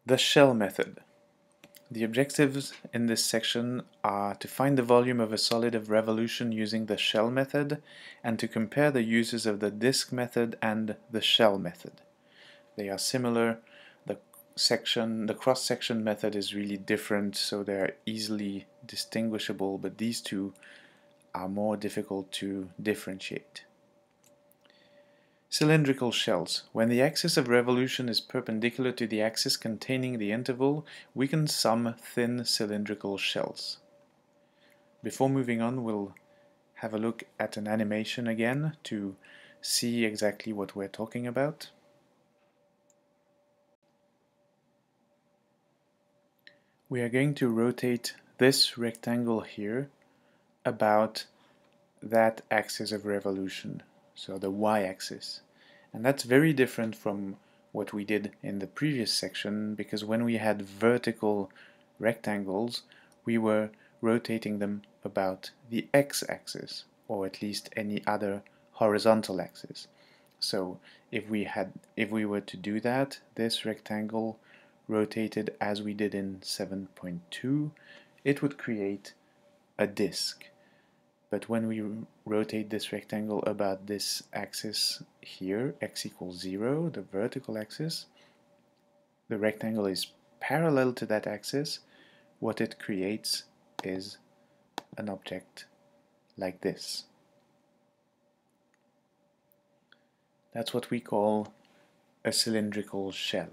The shell method. The objectives in this section are to find the volume of a solid of revolution using the shell method and to compare the uses of the disk method and the shell method. They are similar. The cross-section method is really different, so they are easily distinguishable, but these two are more difficult to differentiate. Cylindrical shells. When the axis of revolution is perpendicular to the axis containing the interval, we can sum thin cylindrical shells. Before moving on, we'll have a look at an animation again to see exactly what we're talking about. We are going to rotate this rectangle here about that axis of revolution, so the y-axis. And that's very different from what we did in the previous section, because when we had vertical rectangles, we were rotating them about the x-axis, or at least any other horizontal axis. So if we were to do that, this rectangle rotated as we did in 7.2, it would create a disk. But when we rotate this rectangle about this axis here, x equals 0, the vertical axis, the rectangle is parallel to that axis. What it creates is an object like this. That's what we call a cylindrical shell.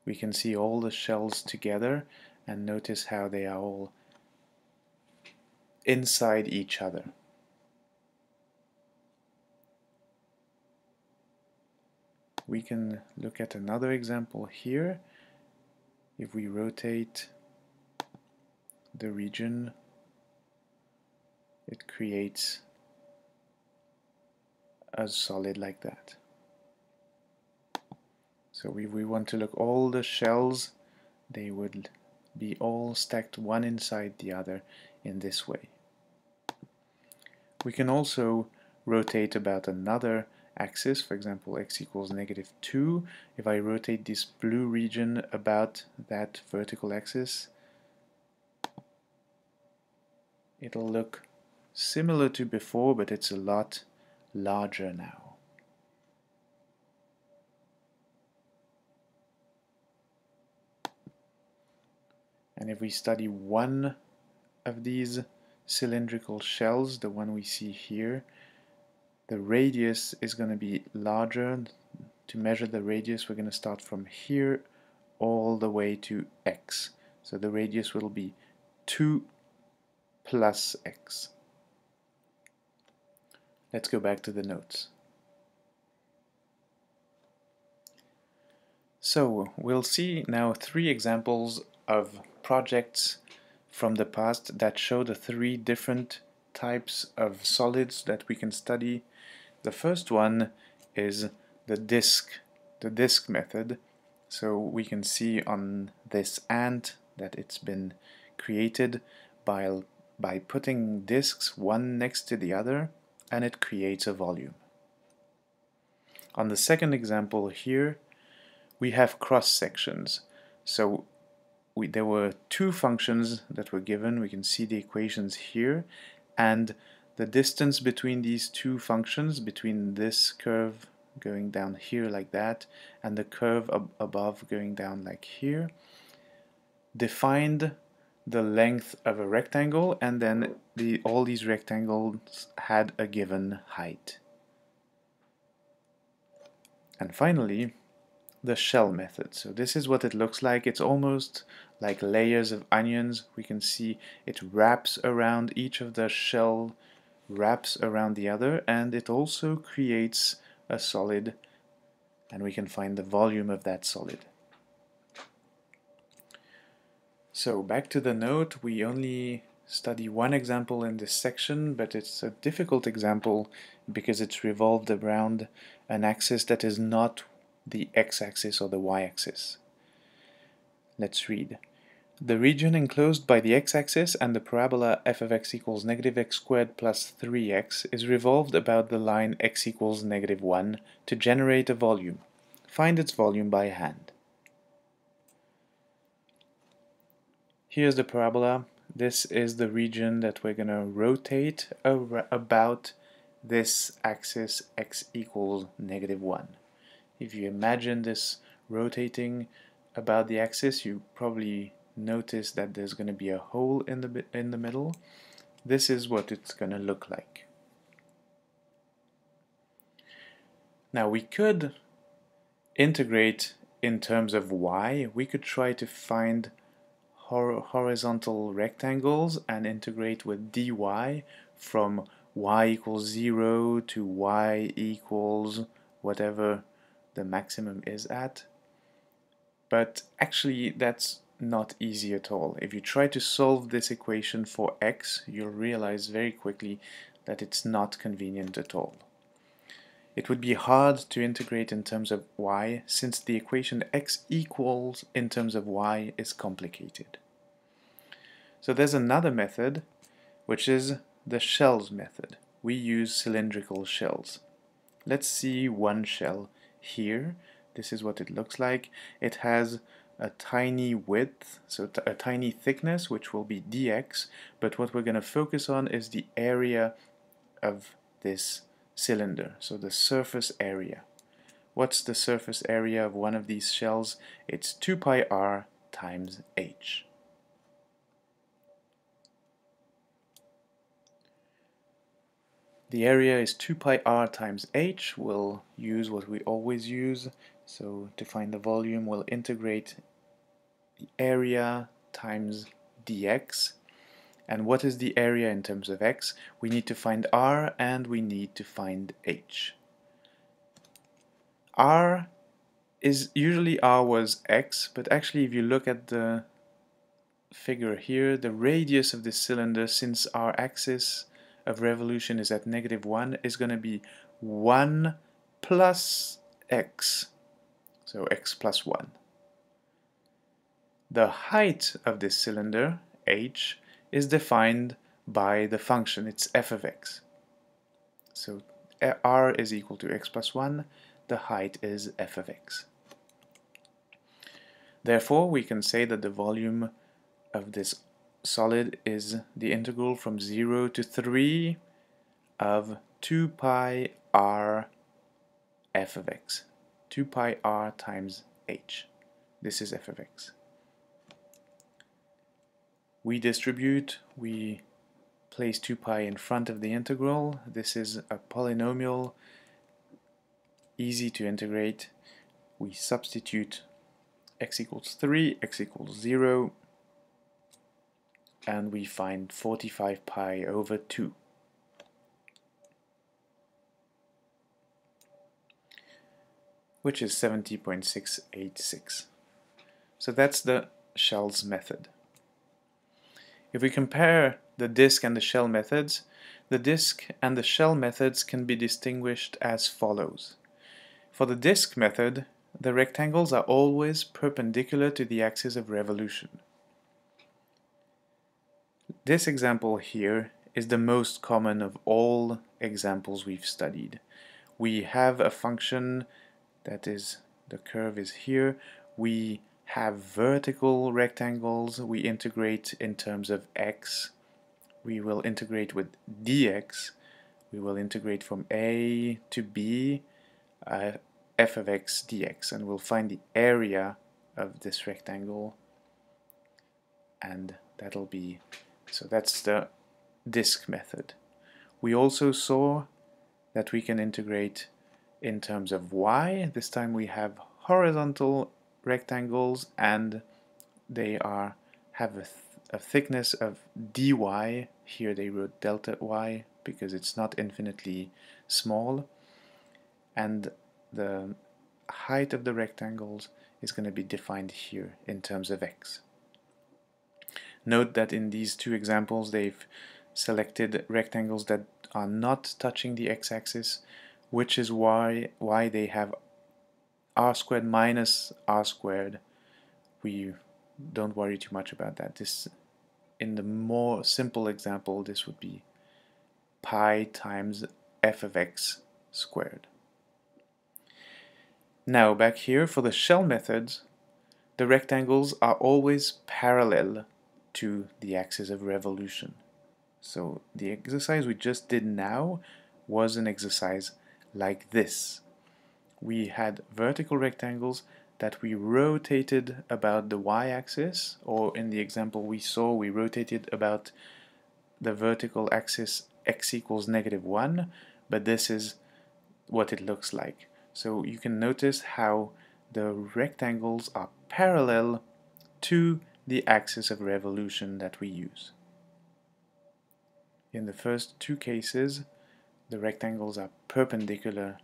We can see all the shells together and notice how they are all inside each other. We can look at another example here. If we rotate the region, it creates a solid like that. So if we want to look all the shells, they would be all stacked one inside the other in this way. We can also rotate about another axis, for example x equals -2. If I rotate this blue region about that vertical axis, it'll look similar to before, but it's a lot larger now. And if we study one of these cylindrical shells, the one we see here, the radius is going to be larger. To measure the radius, we're going to start from here all the way to x. So the radius will be 2 plus x. Let's go back to the notes. So we'll see now 3 examples of projects from the past that show the 3 different types of solids that we can study. The first one is the disk method. So we can see on this ant that it's been created by putting disks one next to the other, and it creates a volume. On the second example here, we have cross sections. So there were 2 functions that were given. We can see the equations here, and the distance between these 2 functions, between this curve going down here like that and the curve above going down like here, defined the length of a rectangle, and then all these rectangles had a given height. And finally, the shell method. So this is what it looks like. It's almost like layers of onions. We can see it wraps around each of the shell, wraps around the other, and it also creates a solid, and we can find the volume of that solid. So back to the note, we only study one example in this section, but it's a difficult example because it's revolved around an axis that is not the x-axis or the y-axis. Let's read. The region enclosed by the x-axis and the parabola f of x equals -x squared plus 3x is revolved about the line x equals -1 to generate a volume. Find its volume by hand. Here's the parabola. This is the region that we're going to rotate about this axis x equals -1. If you imagine this rotating about the axis, you probably notice that there's going to be a hole in the middle. This is what it's going to look like. Now we could integrate in terms of y. We could try to find horizontal rectangles and integrate with dy from y equals 0 to y equals whatever the maximum is at. But actually that's not easy at all. If you try to solve this equation for x, you'll realize very quickly that it's not convenient at all. It would be hard to integrate in terms of y, since the equation x equals in terms of y is complicated. So there's another method, which is the shells method. We use cylindrical shells. Let's see one shell here. This is what it looks like. It has a tiny width, so a tiny thickness, which will be dx, but what we're going to focus on is the area of this cylinder, so the surface area. What's the surface area of one of these shells? It's 2 pi r times h. The area is 2 pi r times h. We'll use what we always use. So to find the volume, we'll integrate the area times dx. And what is the area in terms of x? We need to find r and we need to find h. R is usually r was x, but actually if you look at the figure here, the radius of this cylinder, since our axis of revolution is at -1, is going to be 1 plus x, so x plus 1. The height of this cylinder, h, is defined by the function, it's f of x. So r is equal to x plus 1, the height is f of x. Therefore, we can say that the volume of this solid is the integral from 0 to 3 of 2 pi r f of x. 2 pi r times h. This is f of x. We distribute, we place 2 pi in front of the integral. This is a polynomial, easy to integrate. We substitute x equals 3, x equals 0, and we find 45 pi over 2. Which is 70.686. So that's the shells method. If we compare the disk and the shell methods, the disk and the shell methods can be distinguished as follows. For the disk method, the rectangles are always perpendicular to the axis of revolution. This example here is the most common of all examples we've studied. We have a function that is, the curve is here. We have vertical rectangles. We integrate in terms of x. We will integrate with dx. We will integrate from a to b, f of x dx, and we'll find the area of this rectangle, and that'll be, so that's the disk method. We also saw that we can integrate in terms of y. This time we have horizontal rectangles and they have a thickness of dy. Here they wrote delta y because it's not infinitely small, and the height of the rectangles is going to be defined here in terms of x. Note that in these two examples they've selected rectangles that are not touching the x-axis, which is why they have r squared minus r squared. We don't worry too much about that. This, in the more simple example, this would be pi times f of x squared. Now back here for the shell methods, the rectangles are always parallel to the axis of revolution. So the exercise we just did now was an exercise like this. We had vertical rectangles that we rotated about the y-axis, or in the example we saw, we rotated about the vertical axis x equals -1, but this is what it looks like. So you can notice how the rectangles are parallel to the axis of revolution that we use. In the first two cases, the rectangles are perpendicular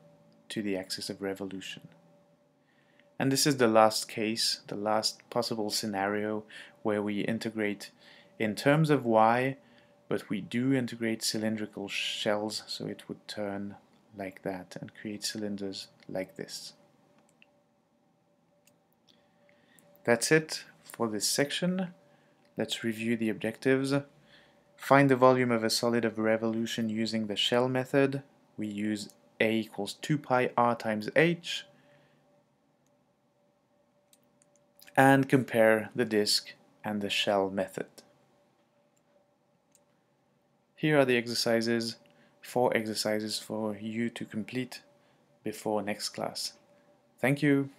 to the axis of revolution. And this is the last case, the last possible scenario where we integrate in terms of y, but we do integrate cylindrical shells, so it would turn like that and create cylinders like this. That's it for this section. Let's review the objectives. Find the volume of a solid of revolution using the shell method. We use A equals 2 pi r times h. And compare the disk and the shell method. Here are the exercises, 4 exercises for you to complete before next class. Thank you.